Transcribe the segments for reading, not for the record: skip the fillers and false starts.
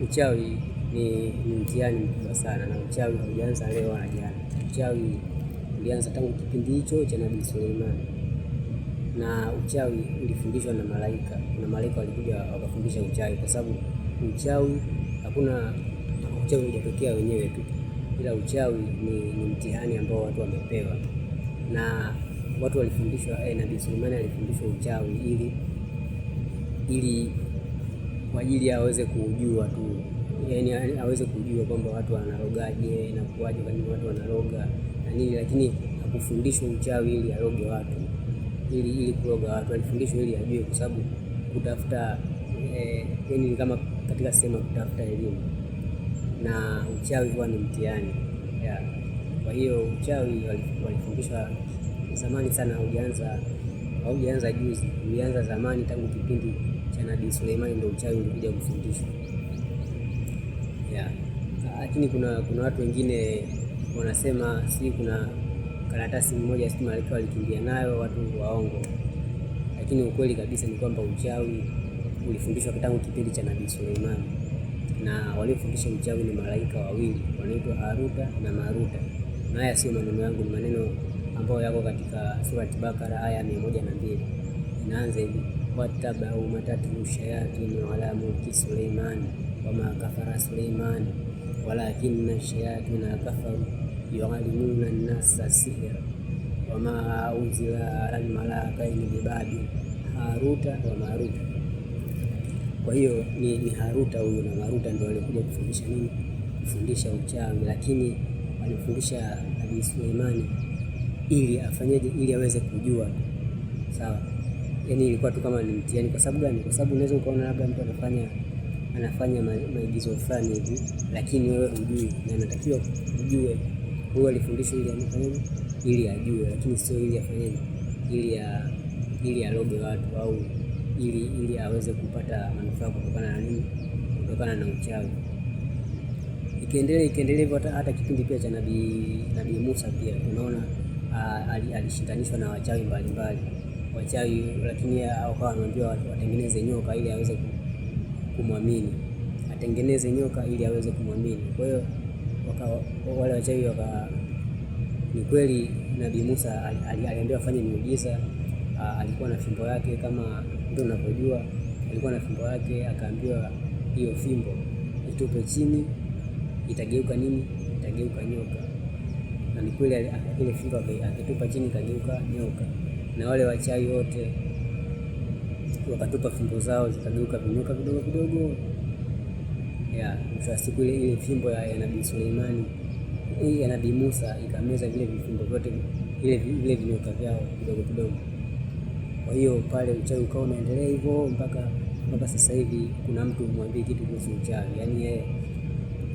Uchawi ni mtihani mkubwa sana, na uchawi haujaanza leo wala jana. Uchawi ulianza tangu kipindi hicho cha Nabii Suleiman, na uchawi ulifundishwa na malaika. Kuna malaika walikuja wakafundisha uchawi, kwa sababu uchawi uchawi hujatokea wenyewe tu, ila uchawi ni mtihani ambao watu wamepewa, na watu walifundishwa. Nabii Suleiman alifundishwa uchawi ili kwa ajili aweze kujua tu, yani aweze kujua kwamba watu wanarogaje na kuwaje, kwa nini watu wanaroga na nini, lakini hakufundishwa uchawi ili aroge watu, ili kuroga watu. Alifundishwa ili ajue, kwa sababu kutafuta yani kama katika sema kutafuta elimu, na uchawi huwa ni mtihani yeah. Kwa hiyo uchawi walifundishwa zamani sana, haujaanza juzi, ulianza zamani tangu kipindi cha Nabii Suleiman ndio uchawi ulikuja kufundishwa yeah. Lakini kuna watu wengine wanasema si kuna karatasi mmoja si malaika walikimbia nayo, watu waongo. Lakini ukweli kabisa ni kwamba uchawi ulifundishwa tangu kipindi cha Nabii Suleiman, na waliofundisha uchawi ni malaika wawili wanaitwa Haruta na Maruta. Na haya sio maneno yangu, ni maneno ambayo yako katika Surati Bakara aya 102. Inaanza hivi: wattabau matatu shayatin ala mulki Suleiman wama kafara Suleiman walakinna shayatina kafaru yuallimuna an-nasa sihra wama unzila ala al-malaikaini bibabil Haruta wa Maruta. Kwa hiyo ni Haruta huyu na Maruta ndio walikuja kufundisha nini? Kufundisha uchawi, lakini walifundisha Nabii Suleimani ili afanyeje? Ili aweze kujua, sawa. Yani ilikuwa tu kama ni mtihani. Kwa sababu gani? Kwa sababu unaweza ukaona labda mtu anafanya maigizo fulani hivi, lakini wewe hujui, na inatakiwa ujue. Huyo alifundishwa ili afanyeje? Ili ajue, lakini sio ili afanyeje? Ili aroge watu, au ili aweze kupata manufaa kutokana na nini? Kutokana na uchawi. Ikiendelea hivyo, hata kipindi pia cha Nabii Musa pia tunaona alishindanishwa na wachawi mbalimbali, lakini akawa anaambiwa watengeneze nyoka ili aweze kumwamini, atengeneze nyoka ili aweze kumwamini. Kwa hiyo wale wachawi ni kweli Nabii Musa aliambiwa afanye miujiza. Alikuwa na fimbo yake, kama ndio unapojua, alikuwa na fimbo yake, akaambiwa hiyo fimbo itupe chini, itageuka nini? Itageuka nyoka. Na ni kweli ile fimbo akitupa chini ikageuka nyoka, na wale wachawi wote wakatupa fimbo zao zikageuka vinyoka vidogo vidogo ya mwisho wa siku ile fimbo ya Nabii Suleimani, ya Nabii Musa ikameza vile vifimbo vyote, vile vinyoka vyao vidogo vidogo. Kwa hiyo pale uchawi ukao unaendelea hivyo mpaka sasa hivi. Kuna mtu mwambie kitu kuhusu uchawi, yani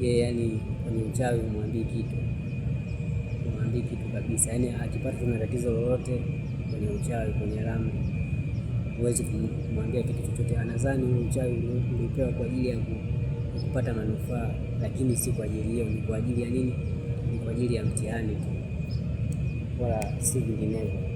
yeye yani kwenye uchawi mwambie kitu kabisa, yani akipata kuna tatizo lolote kwenye uchawi, kwenye ramli, huwezi kumwambia kitu chochote. Anadhani uchawi ulipewa kwa ajili ya kupata manufaa, lakini si kwa ajili hiyo. Ni kwa ajili ya nini? Ni kwa ajili ya mtihani tu, wala si vinginevyo.